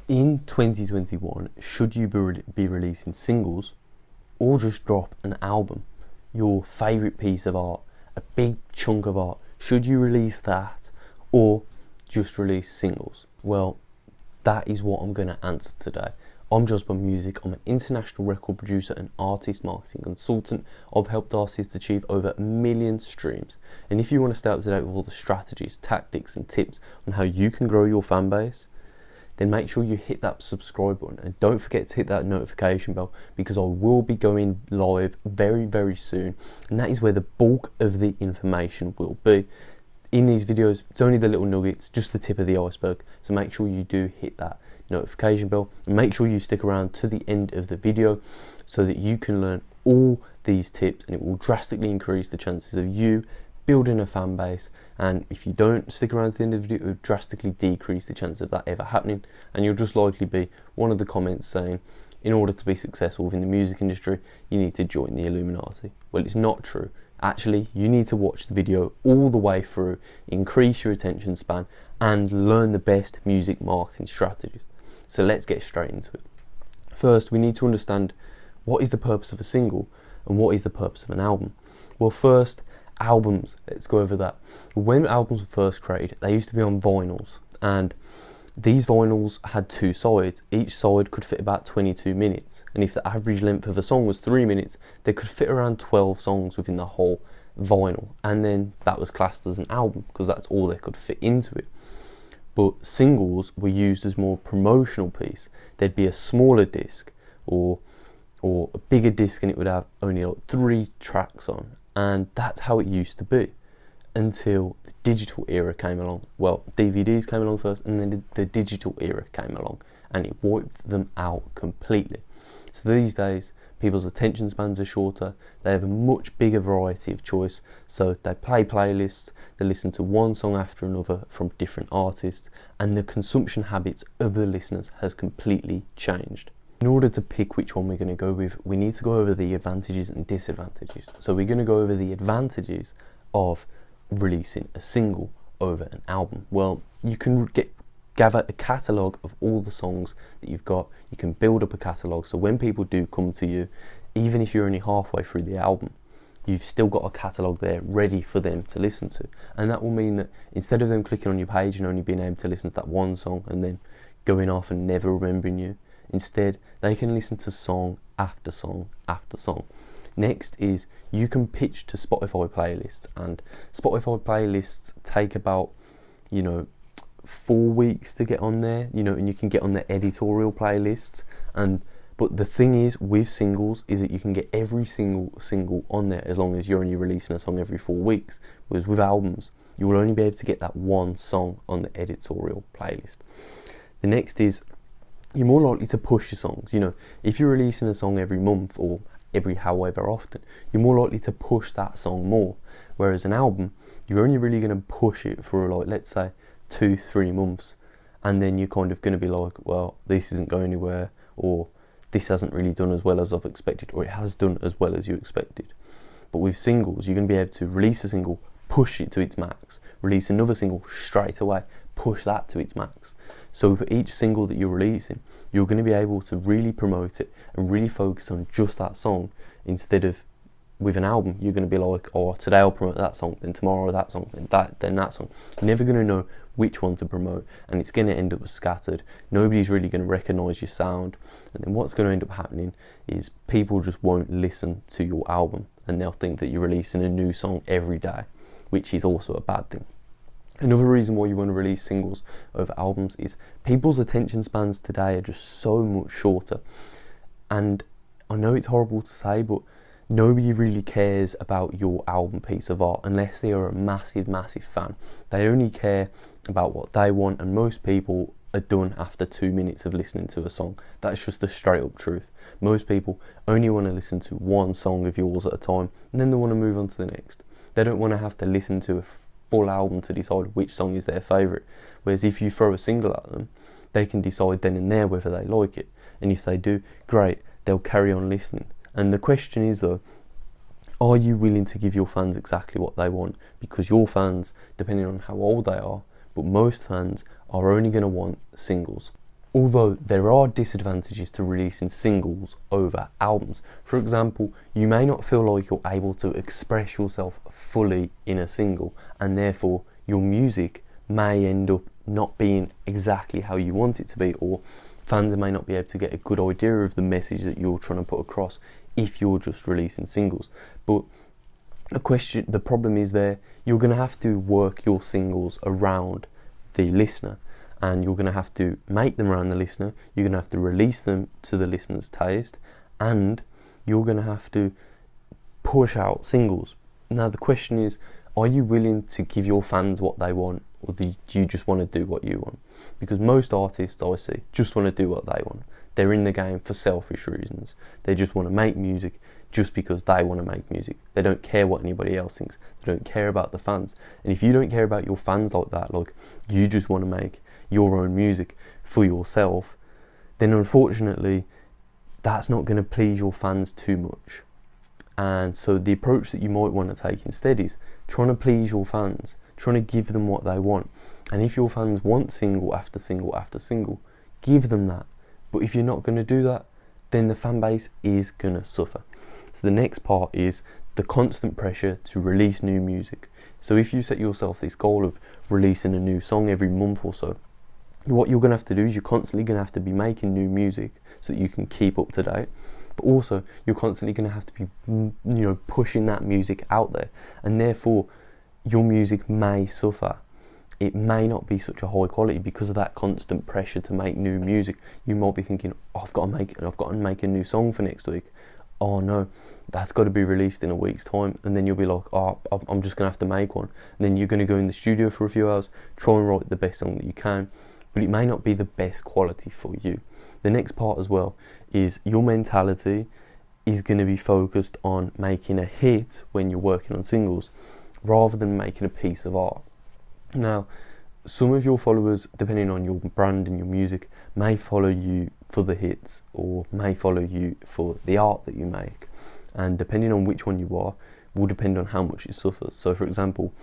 In 2021, should you be releasing singles or just drop an album? Your favourite piece of art, a big chunk of art, should you release that or just release singles? Well, that is what I'm going to answer today. I'm Just By Music. I'm an international record producer and artist marketing consultant. I've helped artists achieve over 1 million streams. And if you want to stay up to date with all the strategies, tactics and tips on how you can grow your fan base, then make sure you hit that subscribe button and don't forget to hit that notification bell, because I will be going live very, very soon, and that is where the bulk of the information will be. In these videos, it's only the little nuggets, just the tip of the iceberg, so make sure you do hit that notification bell and make sure you stick around to the end of the video so that you can learn all these tips, and it will drastically increase the chances of you building a fan base. And if you don't stick around to the end of the video, it will drastically decrease the chance of that ever happening, and you'll just likely be one of the comments saying, in order to be successful within the music industry, you need to join the Illuminati. Well, it's not true. Actually, you need to watch the video all the way through, increase your attention span, and learn the best music marketing strategies. So let's get straight into it. First, we need to understand what is the purpose of a single and what is the purpose of an album. Well, first, albums. Let's go over that. When albums were first created, they used to be on vinyls, and these vinyls had two sides. Each side could fit about 22 minutes, and if the average length of a song was 3 minutes, they could fit around 12 songs within the whole vinyl, and then that was classed as an album because that's all they could fit into it. But singles were used as more promotional piece. There'd be a smaller disc or a bigger disc, and it would have only like 3 tracks on. And that's how it used to be until the digital era came along. Well, DVDs came along first, and then the digital era came along, and it wiped them out completely. So these days, people's attention spans are shorter. They have a much bigger variety of choice. So they play playlists, they listen to one song after another from different artists, and the consumption habits of the listeners has completely changed. In order to pick which one we're going to go with, we need to go over the advantages and disadvantages. So we're going to go over the advantages of releasing a single over an album. Well, you can gather a catalogue of all the songs that you've got. You can build up a catalogue, so when people do come to you, even if you're only halfway through the album, you've still got a catalogue there ready for them to listen to. And that will mean that instead of them clicking on your page and only being able to listen to that one song and then going off and never remembering you, instead, they can listen to song after song after song. Next is you can pitch to Spotify playlists, and Spotify playlists take about 4 weeks to get on there, and you can get on the editorial playlists. But the thing is with singles is that you can get every single on there as long as you're only releasing a song every 4 weeks. Whereas with albums, you will only be able to get that one song on the editorial playlist. The next is you're more likely to push your songs. If you're releasing a song every month or every however often, you're more likely to push that song more. Whereas an album, you're only really going to push it for let's say 2-3 months, and then you're kind of going to be like, well, this isn't going anywhere, or this hasn't really done as well as I've expected, or it has done as well as you expected. But with singles, you're going to be able to release a single, push it to its max, release another single straight away, push that to its max. So for each single that you're releasing, you're going to be able to really promote it and really focus on just that song, instead of with an album, you're going to be like, oh, today I'll promote that song, then tomorrow that song, then that song. You're never going to know which one to promote, and it's going to end up scattered. Nobody's really going to recognise your sound, and then what's going to end up happening is people just won't listen to your album, and they'll think that you're releasing a new song every day, which is also a bad thing. Another reason why you want to release singles over albums is people's attention spans today are just so much shorter. And I know it's horrible to say, but nobody really cares about your album piece of art unless they are a massive, massive fan. They only care about what they want, and most people are done after 2 minutes of listening to a song. That's just the straight up truth. Most people only want to listen to one song of yours at a time, and then they want to move on to the next. They don't want to have to listen to a full album to decide which song is their favourite. Whereas if you throw a single at them, they can decide then and there whether they like it. And if they do, great, they'll carry on listening. And the question is though, are you willing to give your fans exactly what they want? Because your fans, depending on how old they are, but most fans are only going to want singles. Although there are disadvantages to releasing singles over albums. For example, you may not feel like you're able to express yourself fully in a single, and therefore your music may end up not being exactly how you want it to be, or fans may not be able to get a good idea of the message that you're trying to put across if you're just releasing singles. But the problem is there, you're going to have to work your singles around the listener, and you're going to have to make them around the listener, you're going to have to release them to the listener's taste, and you're going to have to push out singles. Now the question is, are you willing to give your fans what they want, or do you just want to do what you want? Because most artists I see just want to do what they want. They're in the game for selfish reasons. They just want to make music just because they want to make music. They don't care what anybody else thinks. They don't care about the fans. And if you don't care about your fans like that, like you just want to make your own music for yourself, then unfortunately that's not going to please your fans too much. And so the approach that you might want to take instead is trying to please your fans, trying to give them what they want. And if your fans want single after single after single, give them that. But if you're not going to do that, then the fan base is going to suffer. So the next part is the constant pressure to release new music. So if you set yourself this goal of releasing a new song every month or so, what you're going to have to do is you're constantly going to have to be making new music so that you can keep up to date. But also you're constantly going to have to be, pushing that music out there, and therefore your music may suffer. It may not be such a high quality because of that constant pressure to make new music. You might be thinking, I've got to make a new song for next week. Oh no, that's got to be released in a week's time. And then you'll be like, I'm just going to have to make one. And then you're going to go in the studio for a few hours, try and write the best song that you can, but it may not be the best quality for you. The next part as well is your mentality is going to be focused on making a hit when you're working on singles, rather than making a piece of art. Now, some of your followers, depending on your brand and your music, may follow you for the hits, or may follow you for the art that you make. And depending on which one you are, will depend on how much it suffers. So for example,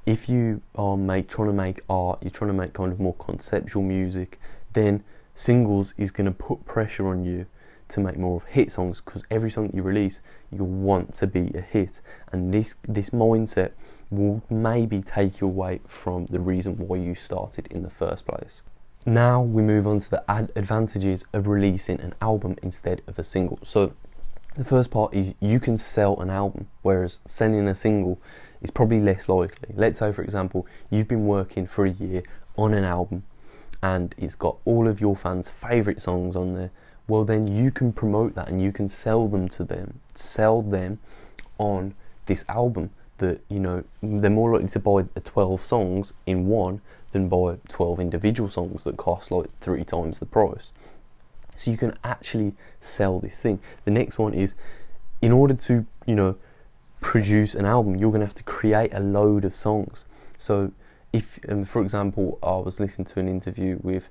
if you are trying to make art, you're trying to make kind of more conceptual music, then singles is going to put pressure on you to make more of hit songs, because every song that you release, you want to be a hit. And this mindset will maybe take you away from the reason why you started in the first place. Now we move on to the advantages of releasing an album instead of a single. So the first part is you can sell an album, whereas selling a single is probably less likely. Let's say, for example, you've been working for a year on an album and it's got all of your fans' favourite songs on there. Well, then you can promote that and you can sell them on this album, that they're more likely to buy the 12 songs in one than buy 12 individual songs that cost like 3 times the price. So you can actually sell this thing. The next one is, in order to produce an album, you're going to have to create a load of songs. So if for example, I was listening to an interview with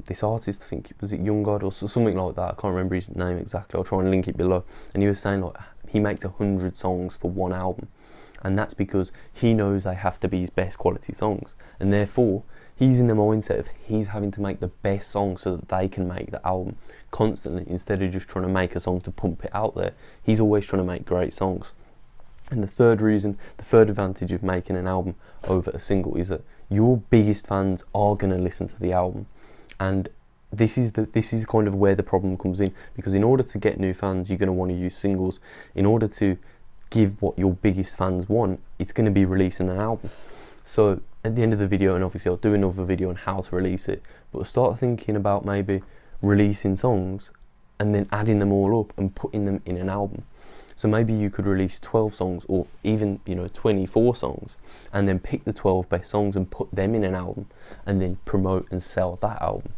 this artist, I think, was it Young God or something like that, I can't remember his name exactly, I'll try and link it below, and he was saying like he makes 100 songs for one album, and that's because he knows they have to be his best quality songs, and therefore he's in the mindset of he's having to make the best songs so that they can make the album constantly, instead of just trying to make a song to pump it out there. He's always trying to make great songs. And the third advantage of making an album over a single is that your biggest fans are going to listen to the album. And this is kind of where the problem comes in, because in order to get new fans, you're going to want to use singles. In order to give what your biggest fans want, it's going to be releasing an album. So at the end of the video, and obviously I'll do another video on how to release it, but start thinking about maybe releasing songs and then adding them all up and putting them in an album. So maybe you could release 12 songs, or even 24 songs, and then pick the 12 best songs and put them in an album, and then promote and sell that album.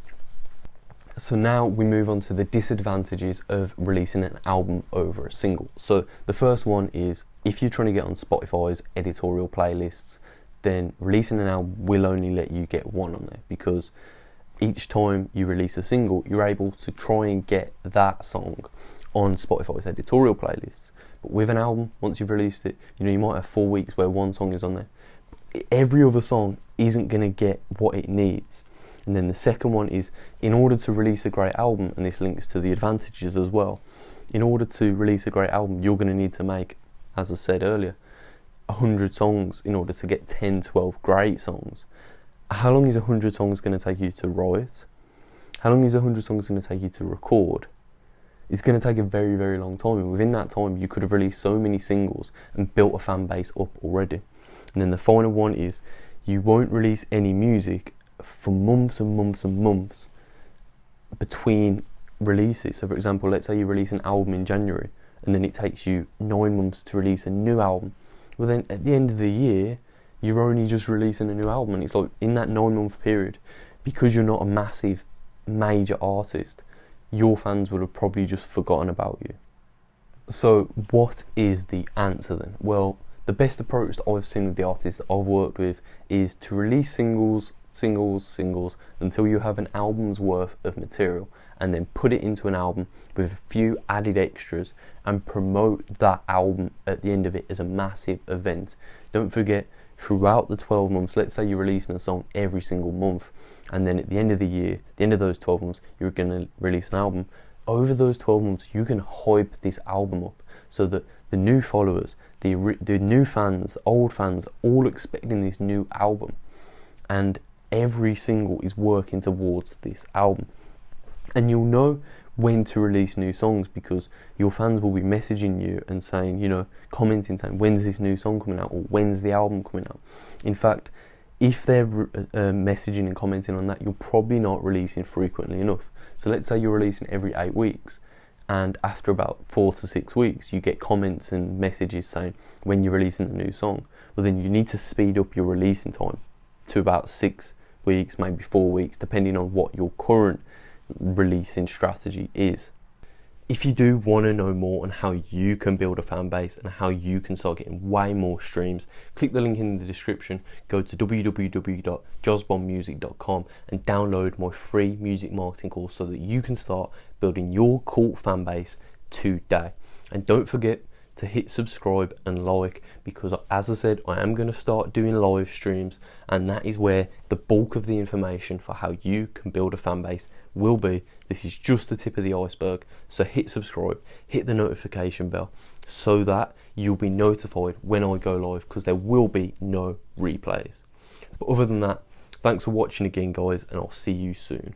So now we move on to the disadvantages of releasing an album over a single. So the first one is, if you're trying to get on Spotify's editorial playlists, then releasing an album will only let you get one on there, because each time you release a single, you're able to try and get that song on Spotify's editorial playlists. But with an album, once you've released it, you might have 4 weeks where one song is on there. Every other song isn't going to get what it needs. And then the second one is, in order to release a great album, and this links to the advantages as well, in order to release a great album, you're going to need to make, as I said earlier, 100 songs in order to get 10, 12 great songs. How long is 100 songs going to take you to write? How long is 100 songs going to take you to record? It's going to take a very, very long time. And within that time, you could have released so many singles and built a fan base up already. And then the final one is, you won't release any music for months and months and months between releases. So for example, let's say you release an album in January and then it takes you 9 months to release a new album. Well then at the end of the year, you're only just releasing a new album, and it's like in that 9-month period, because you're not a massive, major artist, your fans would have probably just forgotten about you. So what is the answer then? Well, the best approach that I've seen with the artists that I've worked with is to release singles until you have an album's worth of material, and then put it into an album with a few added extras and promote that album at the end of it as a massive event. Don't forget, throughout the 12 months, let's say you're releasing a song every single month, and then at the end of the year, the end of those 12 months, you're going to release an album. Over those 12 months, you can hype this album up so that the new followers, the new fans, the old fans, are all expecting this new album, and every single is working towards this album. And you'll know when to release new songs because your fans will be messaging you and saying, commenting saying, when's this new song coming out, or when's the album coming out. In fact, if they're messaging and commenting on that, you're probably not releasing frequently enough. So let's say you're releasing every 8 weeks, and after about 4 to 6 weeks, you get comments and messages saying when you're releasing the new song. Well, then you need to speed up your releasing time to about 6 weeks, maybe 4 weeks, depending on what your current releasing strategy is. If you do want to know more on how you can build a fan base and how you can start getting way more streams, click the link in the description, go to www.josbonmusic.com and download my free music marketing course so that you can start building your cult fan base today. And don't forget to hit subscribe and like, because as I said, I am going to start doing live streams, and that is where the bulk of the information for how you can build a fan base will be. This is just the tip of the iceberg, so hit subscribe, hit the notification bell so that you'll be notified when I go live, because there will be no replays. But other than that, thanks for watching again guys, and I'll see you soon.